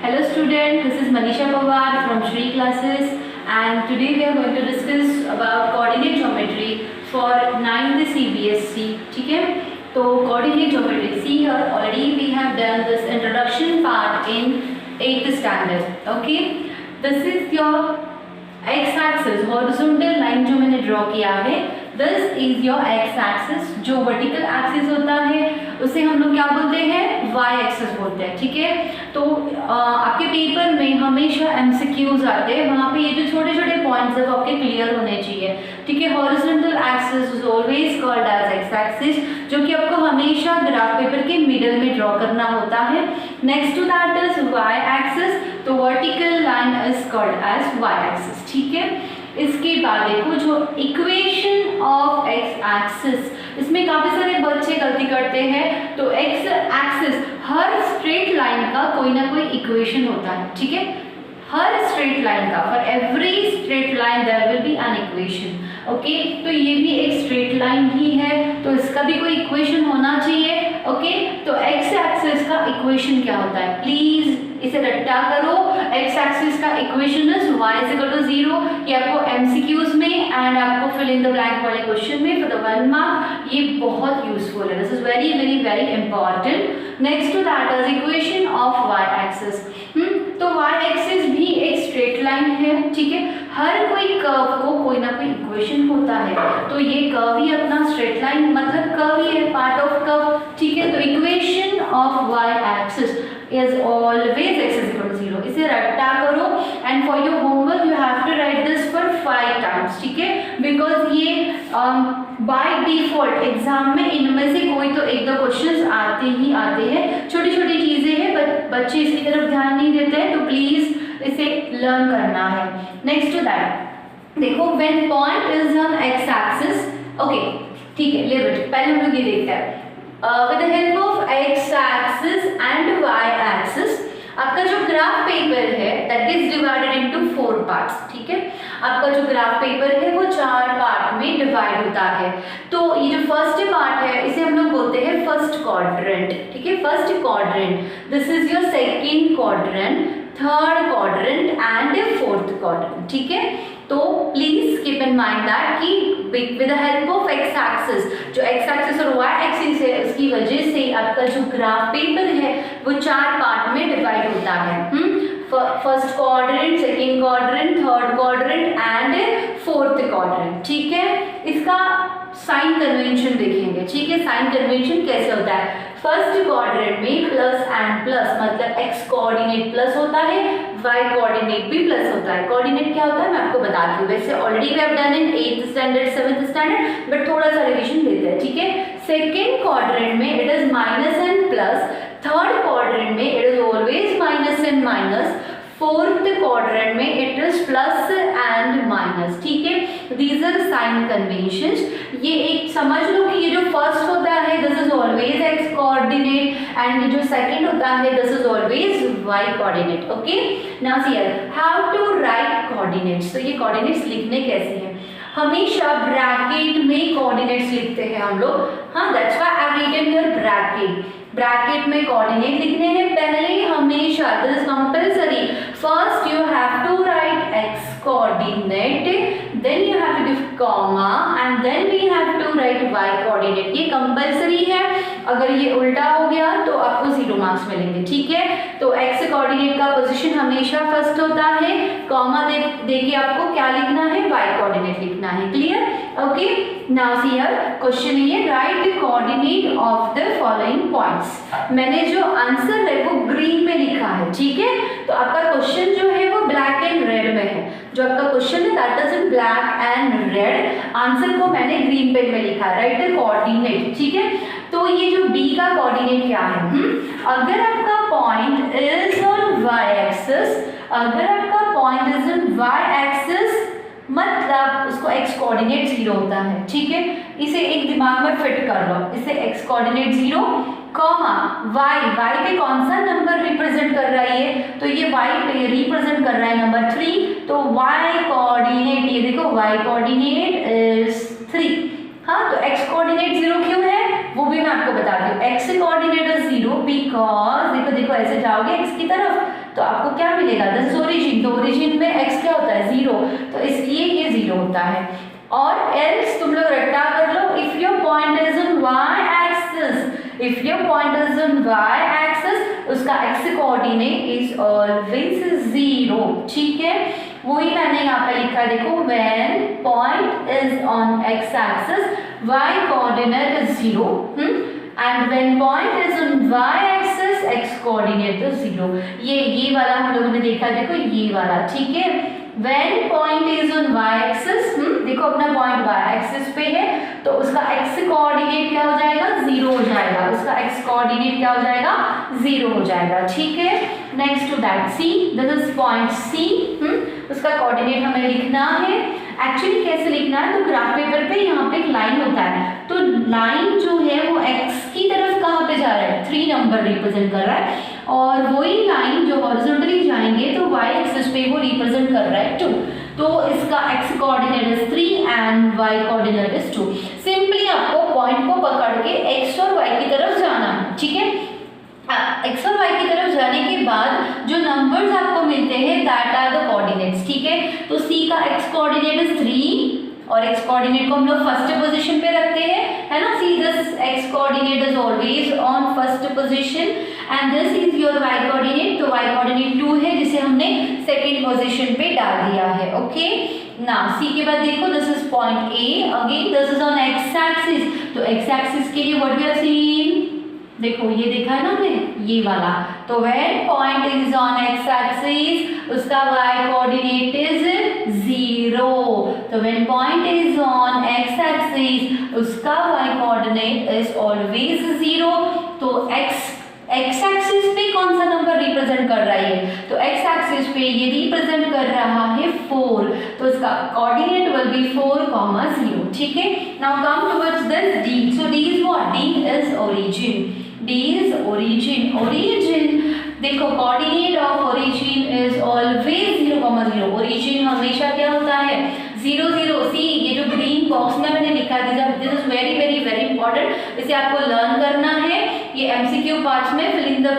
Hello student, this is Manisha Pawar from Shri Classes and today we are going to discuss about coordinate geometry for 9th CBSE. ठीक है, तो coordinate geometry, see here already we have done this introduction part in 8th standard. Okay, this is your x-axis horizontal line जो मैंने draw किया है. This is your x-axis. जो vertical axis होता है उसे हम लोग क्या बोलते हैं, y-axis बोलते हैं. ठीक है, तो आपके पेपर में हमेशा MCQs आते हैं, वहाँ पे ये जो छोटे छोटे पॉइंट्स है वो आपके क्लियर होने चाहिए. ठीक है, horizontal axis is always called as x-axis, जो कि आपको हमेशा ग्राफ पेपर के मिडल में ड्रॉ करना होता है. Next to that is y-axis, तो vertical line is called as y-axis. ठीक है, इसके बाद देखो जो इक्वेशन ऑफ एक्स एक्सिस, इसमें काफी सारे बच्चे गलती करते हैं. तो एक्स एक्सिस हर स्ट्रेट लाइन का कोई ना कोई इक्वेशन होता है. ठीक है, हर स्ट्रेट लाइन का, for every straight line there will be an equation. Okay, तो ये भी एक स्ट्रेट लाइन ही है तो इसका भी कोई इक्वेशन होना चाहिए. ओके, तो एक्स एक्सिस का इक्वेशन क्या होता है, प्लीज इसे रट्टा करो. एक्स एक्सिस का equation is y is equal to 0. ये आपको एमसीक्यूज में एंड आपको फिल इन द ब्लैंक वाले क्वेश्चन में फॉर द 1 मार्क ये बहुत यूजफुल है. This is very very very important. Next to that is equation of y axis. तो y एक्सिस भी एक स्ट्रेट लाइन है. ठीक है, हर कोई कर्व को कोई ना कोई इक्वेशन होता है, तो ये कर्व ही अपना स्ट्रेट लाइन मतलब कर्व ही है, पार्ट ऑफ कर्व. ठीक है, तो equation of y axis is always x is equal to 0. इसे रट्टा करो and for your homework you have to write this for 5 times. ठीक है, because ये by default एग्जाम में इनमें से कोई तो एक दो क्वेश्चंस आते ही आते हैं. छोटी छोटी चीजें हैं, बच्चे इसकी तरफ ध्यान नहीं देते हैं, तो प्लीज इसे लर्न करना है. नेक्स्ट टू दैट देखो, when point is on x axis. Okay, ठीक है, ले बेटे पहले हम लोग ये देखते हैं with the help of x axis and y axis. आपका जो ग्राफ पेपर है that is divided into 4 parts. ठीक है, आपका जो ग्राफ पेपर है वो 4 पार्ट में डिवाइड होता है. तो ये जो फर्स्ट पार्ट है इसे हम लोग बोलते हैं फर्स्ट क्वाड्रेंट. ठीक है, first quadrant, this is your second quadrant, third quadrant and fourth quadrant. ठीक है, तो please keep in mind that कि with the help of X axis, जो एक्स एक्सिस और वाई एक्सिस है उसकी वजह से आपका जो ग्राफ पेपर है वो 4 पार्ट में डिवाइड होता है. First quadrant, second quadrant, third quadrant and fourth quadrant. ठीक है, इसका साइन कन्वेंशन देखेंगे. ठीक है, साइन कन्वेंशन कैसे होता है, फर्स्ट क्वाड्रेंट में प्लस एंड प्लस मतलब एक्स कोऑर्डिनेट प्लस होता है, वाई कोऑर्डिनेट भी प्लस होता है. कोऑर्डिनेट क्या होता है मैं आपको बताती हूँ. वैसे already we have done in 8th standard 7th standard, but थोड़ा सा रिवीजन देते हैं. ठीक है, सेकंड क्वाड्रेंट में it is minus and plus, third quadrant में it is always minus and minus, fourth quadrant में it is plus and minus. ठीक है, दीज आर साइन कन्वेंशंस. ये एक समझ लो कि ये जो फर्स्ट होता है this is always X coordinate and जो सेकंड होता है this is always Y coordinate. Okay, now see here how to write coordinates. तो ये कोऑर्डिनेट्स लिखने कैसे हैं, हमेशा ब्रैकेट में कोऑर्डिनेट्स लिखते हैं हम लोग. हाँ, that's why I have written here bracket. Bracket में कोऑर्डिनेट लिखने हैं पहले हमेशा. This is compulsory. First you have to write X coordinate, then you have to give comma and then we have to write Y coordinate. ये compulsory है, अगर ये उल्टा हो गया तो आपको 0 मार्क्स मिलेंगे. ठीक है, तो एक्स कोऑर्डिनेट का पोजीशन हमेशा फर्स्ट होता है, कॉमा दे के आपको क्या लिखना है, वाई कोऑर्डिनेट लिखना है. Clear? Okay, now see here question ये write coordinate of the following points. मैंने जो आंसर है वो ग्रीन में लिखा है. ठीक है, तो आपका क्वेश्चन जो है वो ब्लैक एंड रेड में है. जो आपका क्वेश्चन है that is in black and red, answer को मैंने ग्रीन पेन में लिखा है. Right the coordinate. ठीक है, तो ये जो बी का कोऑर्डिनेट क्या है, अगर आपका point is on Y axis, अगर आपका point is on Y axis मतलब उसको एक्स कोऑर्डिनेट 0 होता है. ठीक है, इसे एक दिमाग में फिट कर लो. इसे X coordinate 0 comma Y, Y पे कौन सा नंबर रिप्रेजेंट कर रहा है, तो ये वाई पे रिप्रेजेंट कर रहा है नंबर 3. तो वाई कोऑर्डिनेट, ये देखो वाई कोऑर्डिनेट इज 3. हाँ, तो एक्स कोऑर्डिनेट 0 क्यों है, वो भी मैं आपको बता दूँ। एक्स कोऑर्डिनेट इज 0 बिकॉज देखो ऐसे जाओगे एक्स की तरफ तो आपको क्या मिलेगा, दिस इज ओरिजिन, तो ओरिजिन में एक्स क्या होता है 0, तो इसलिए ये 0 होता है। और एल्स तुम लोग रट्टा कर लो, if your point is on Y axis, if your point is on Y axis, उसका एक्स कोऑर्डिनेट इज ऑलवेज 0, ठीक है। वही मैंने यहाँ पे लिखा है, देखो when point is on x axis y coordinate is 0 and when point is on Y axis x coordinate is 0। ये वाला हम लोगों ने देखा, देखो ये वाला, ठीक है। When point is on Y axis, देखो अपना पॉइंट वाई एक्सिस पे है तो उसका एक्स कोऑर्डिनेट क्या हो जाएगा, 0 हो जाएगा, उसका एक्स कोऑर्डिनेट क्या हो जाएगा, 0 हो जाएगा, ठीक है। Next to that C, this is point C, उसका कोऑर्डिनेट हमें लिखना है। एक्चुअली कैसे लिखना है, तो ग्राफ पेपर पे यहाँ पे एक लाइन होता है, तो लाइन जो है वो एक्स की तरफ कहाँ पे जा रहा है, 3 नंबर रिप्रेजेंट कर रहा है, और वही लाइन जो हॉरिजॉन्टली जाएंगे तो वाई एक्सिस पे वो रिप्रेजेंट कर रहा है 2, तो इसका x coordinate is 3 and y coordinate is 2। Simply आपको पॉइंट को पकड़ के एक्स और वाई की तरफ जाना है, ठीक है। एक्स और वाई की तरफ जाने के बाद जो नंबर्स आपको मिलते हैं दैट आर द कोऑर्डिनेट्स, ठीक है। तो सी का एक्स कोऑर्डिनेट इज 3 और एक्स कोऑर्डिनेट को हम लोग फर्स्ट पोजीशन पे रखते हैं, है ना। See this x coordinate is always on first position and this is your y coordinate, तो वाई कोऑर्डिनेट 2 है जिसे हमने सेकंड पोजीशन पे डाल दिया है, ओके। नाउ सी के बाद देखो this is point A, again this is on x axis, तो एक्स एक्सिस के लिए व्हाट वी आर सीइंग, देखो ये देखा है ना हमने, ये वाला, तो when point is on x axis उसका y कोऑर्डिनेट इज 0, तो when point is on x axis उसका y कोऑर्डिनेट इज ऑलवेज 0। तो x एक्सिस पे कौन सा नंबर रिप्रेजेंट कर रहा है, तो x एक्सिस पे ये रिप्रेजेंट कर रहा है 4, तो इसका कोऑर्डिनेट विल बी 4, 0, ठीक है। Now come towards this d, so d is what, d is origin, d is origin देखो coordinate of origin is always 0, 0, origin हमेशा क्या होता है 0, 0। सी ये जो ग्रीन बॉक्स में मैंने लिखा दिया, this is very very very important, इसे आपको लर्न करना है, ये एमसीक्यू पार्ट्स में फिल इन द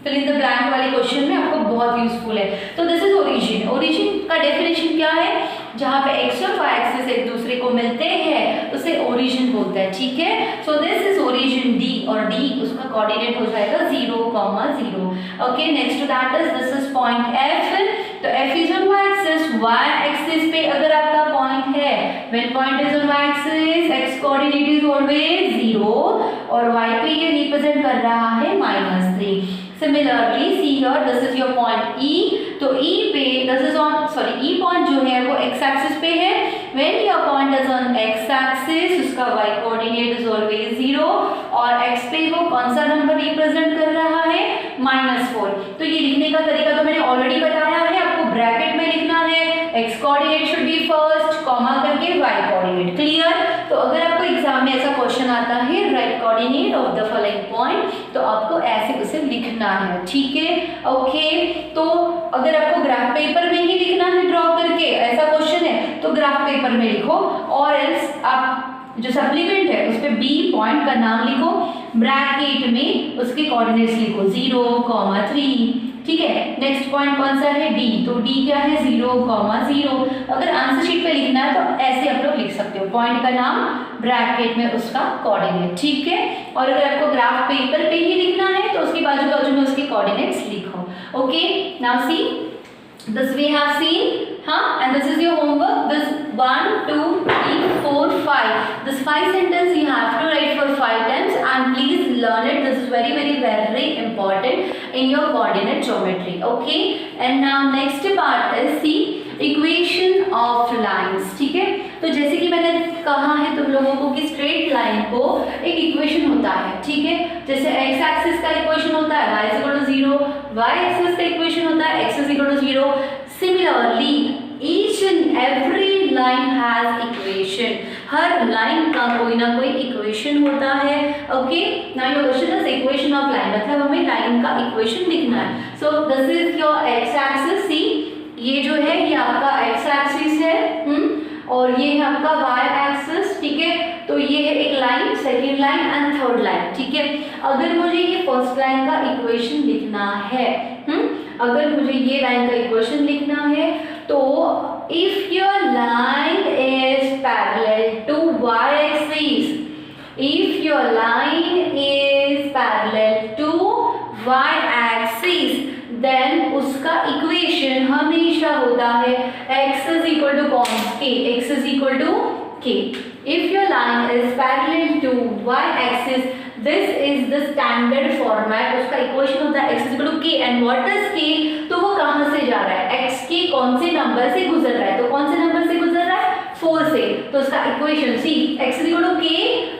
ब्लैंक वाले क्वेश्चन में आपको बहुत यूजफुल है। तो दिस इज ओरिजिन, ओरिजिन का डेफिनेशन क्या है, जहाँ पे एक्स और वाई एक्सिस एक दूसरे को मिलते हैं उसे ओरिजिन बोलते हैं, ठीक है। So this is origin D, और डी उसका कोऑर्डिनेट हो जाएगा 0, 0, okay. Next to that is this is point F, तो F is on Y axis पे अगर आपका पॉइंट है, when point is on Y axis x coordinate is always 0 और वाई पे ये रिप्रेजेंट कर रहा है -3। Similarly, see here, this is your point E. तो E पे this is on E point जो है वो x axis पे है. When your point is on x axis, उसका y coordinate is always 0 और x पे वो कौन सा नंबर रिप्रेजेंट कर रहा है -4. तो ये लिखने का तरीका तो मैंने ऑलरेडी बताया है, आपको ब्रैकेट में लिखना है x coordinate should be first, comma करके y कोऑर्डिनेट. क्लियर? तो अगर आपको एग्जाम में ऐसा क्वेश्चन आता है right coordinate of the following point, तो आपको ऐसे उसे लिखना है. ठीक है, ओके. तो अगर आपको ग्राफ पेपर में ही लिखना है ड्रॉ करके, ऐसा क्वेश्चन है तो ग्राफ पेपर में लिखो, और एल्स आप जो सप्लीमेंट है उस पे बी पॉइंट का नाम लिखो, ब्रैकेट में उसके कोऑर्डिनेट्स लिखो 0, 3. ठीक है. नेक्स्ट पॉइंट कौन सा है? डी. तो डी क्या है? 0, 0. अगर आंसर शीट पे लिखना है तो ऐसे आप लोग लिख सकते हो, पॉइंट का नाम ब्रैकेट में उसका कोऑर्डिनेट. ठीक है. और अगर आपको ग्राफ पेपर पे ही लिखना है तो उसके बाजू बाजू में उसके कोऑर्डिनेट्स लिखो. Okay. Now C this we have seen, and this is your homework. This 1, 2, 3, 4, 5. This 5 sentence you have to write for 5 times, and please learn it. This is very very very important in your coordinate geometry. Okay. And now next part is see equation of lines. ठीक है. तो जैसे कि मैंने कहा है तुम लोगों को कि स्ट्रेट लाइन को एक इक्वेशन होता है. ठीक है. जैसे x एक्सिस का इक्वेशन होता है y = 0, y एक्सिस का इक्वेशन होता है x = 0. Similarly each and every line has equation. हर लाइन का कोई ना कोई इक्वेशन होता है. Okay. Now your question is equation of line, मतलब हमें लाइन का इक्वेशन लिखना है. So this is your x axis. See ये जो है ये आपका x एक्सिस है, और ये है आपका y एक्सिस, ठीक है। तो ये है एक line, second line and third line, ठीक है। अगर मुझे ये फर्स्ट लाइन का इक्वेशन लिखना है, अगर मुझे ये लाइन का इक्वेशन लिखना है, तो if your line is parallel to y axis, if your line is parallel to y axis, then उसका इक्वेशन हमेशा होता है x is equal to k, x is equal to k. If your line is parallel to y axis, this is the standard format. उसका equation होता है x is equal to k, and what is k? तो वो कहाँ से जा रहा है, x के कौन से नंबर से गुजर रहा है, तो कौन से नंबर से गुजर रहा है, 4 से। तो उसका equation see x is equal to k,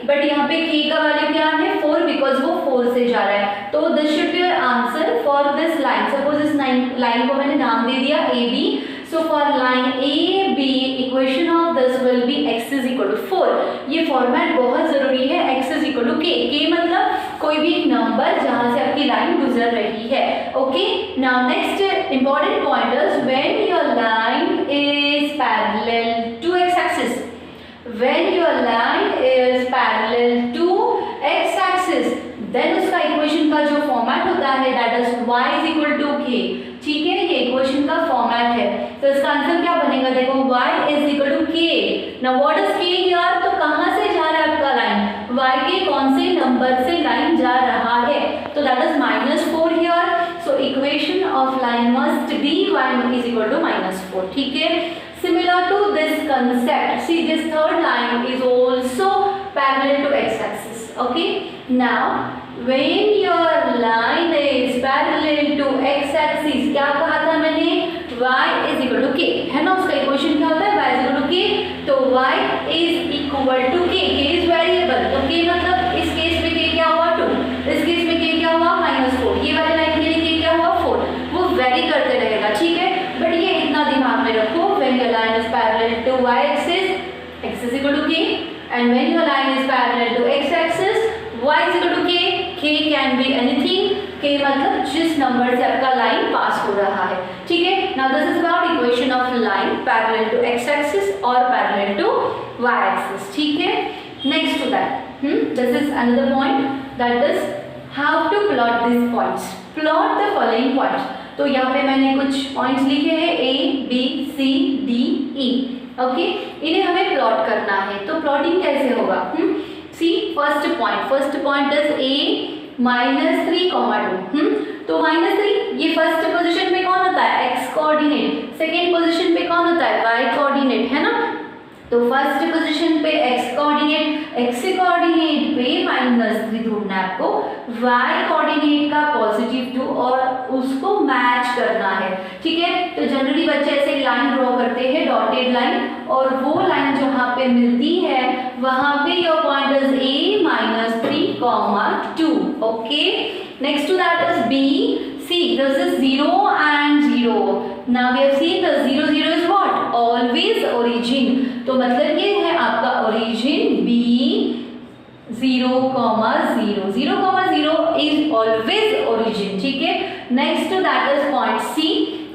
but यहाँ पे k का वैल्यू क्या है 4, बिकॉज वो 4 से जा रहा है। तो this should be your answer for this line. Suppose इस लाइन को मैंने नाम दे दिया A B, so for line A B equation of this will be x is equal to 4। ये फॉर्मेट बहुत जरूरी है, x is equal to k, k मतलब कोई भी एक नंबर जहां से आपकी लाइन गुजर रही है। Okay, now next important point is when your line is parallel to x axis, when your line is parallel to x axis, then उसका इक्वेशन का जो फॉर्मेट होता है that is y is equal to k, ठीक है। ये equation का format है, तो इसका आंसर क्या बनेगा, देखो y is equal to k। now what is k here? तो कहाँ से जा रहा है आपका लाइन, y के कौन से नंबर से लाइन जा रहा है, तो that is -4 here, so equation of line must be y is equal to -4, ठीक है। Similar to this concept, see this third line is also parallel to x-axis. Okay. Now, when your line is parallel to x-axis, क्या कहा था मैंने, y is equal to k, है ना। उसका equation क्या होता है, y is equal to k, तो y is equal to k, k is variable, तो k मतलब इस केस में k क्या हुआ 2, इस केस में k क्या हुआ -4, ये वाली लाइन के लिए k क्या हुआ 4, वो वेरी करते रहेगा, ठीक है। बट ये इतना दिमाग में रखो, when your line is parallel to y axis, x is equal to k, and when your line is parallel to x axis, y is equal to k, k can be anything, k मतलब जिस number से आपका line पास हो रहा है, ठीक है। now this is about equation of line parallel to x axis or parallel to y axis, ठीक है। next to that, this is another point, that is how to plot these points, plot the following points। तो यहाँ पे मैंने कुछ points लिखे हैं A, B, C, D, E, okay. इन्हें हमें प्लॉट करना है, तो प्लॉटिंग कैसे होगा, सी फर्स्ट पॉइंट इज A -3, तो -3 ये फर्स्ट पोजीशन पे कौन होता है, x कोऑर्डिनेट, सेकेंड पोजीशन पे कौन होता है, y कोऑर्डिनेट, है ना। तो फर्स्ट पोजीशन पे x कोऑर्डिनेट पे -3 ढूंढना है आपको, y कोऑर्डिनेट का +2 और उसको मैच करना है, ठीक है। तो जनरली बच्चे ऐसे लाइन ड्रॉ करते हैं, डॉटेड लाइन, और वो लाइन जहाँ पे मिलती है वहां पे your point is A -3, 2, okay. Next to that is B, C, this is 0 and 0. Now we have seen the 0, 0 is what? Always origin. तो मतलब ये है आपका origin B 0, 0, 0 is always origin, ठीक है। Next to that is point C,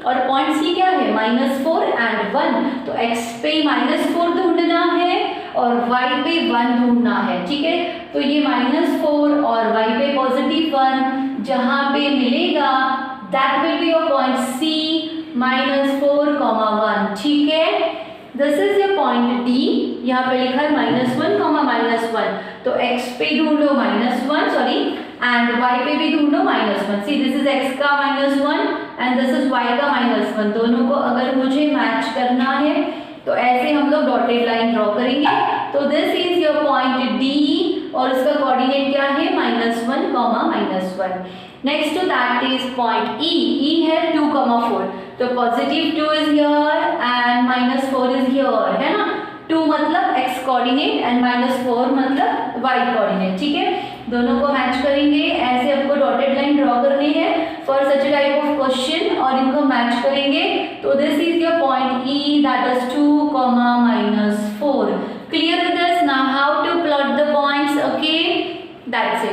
और point C क्या है, -4 and 1, तो x पे -4 ढूंढना है और y पे 1 ढूंढना है, ठीक है। तो ये -4 और y पे +1 जहां पे मिलेगा that will be your point C -4, 1, ठीक है। This is your point D, यहाँ पे लिखा है -1, -1, तो x पे ढूंढो -1, सॉरी, एंड y पे भी ढूंढो -1। सी दिस इज x का -1 एंड दिस इज y का -1, दोनों को अगर मुझे मैच करना है तो ऐसे हम लोग डॉटेड लाइन ड्रॉ करेंगे। तो this is your point D और उसका कोऑर्डिनेट क्या है, -1, -1। Next to that is point E है 2, 4, तो +2 is here and -4 is here, है ना। 2 मतलब x कोऑर्डिनेट एंड -4 मतलब y कोऑर्डिनेट, ठीक है। दोनों को मैच करेंगे, ऐसे आपको डॉटेड लाइन ड्रॉ करनी है for such type of question, और इनको मैच करेंगे। तो this is your point E, that is 2, -4। Clear with this? Now how to plot the points, okay, that's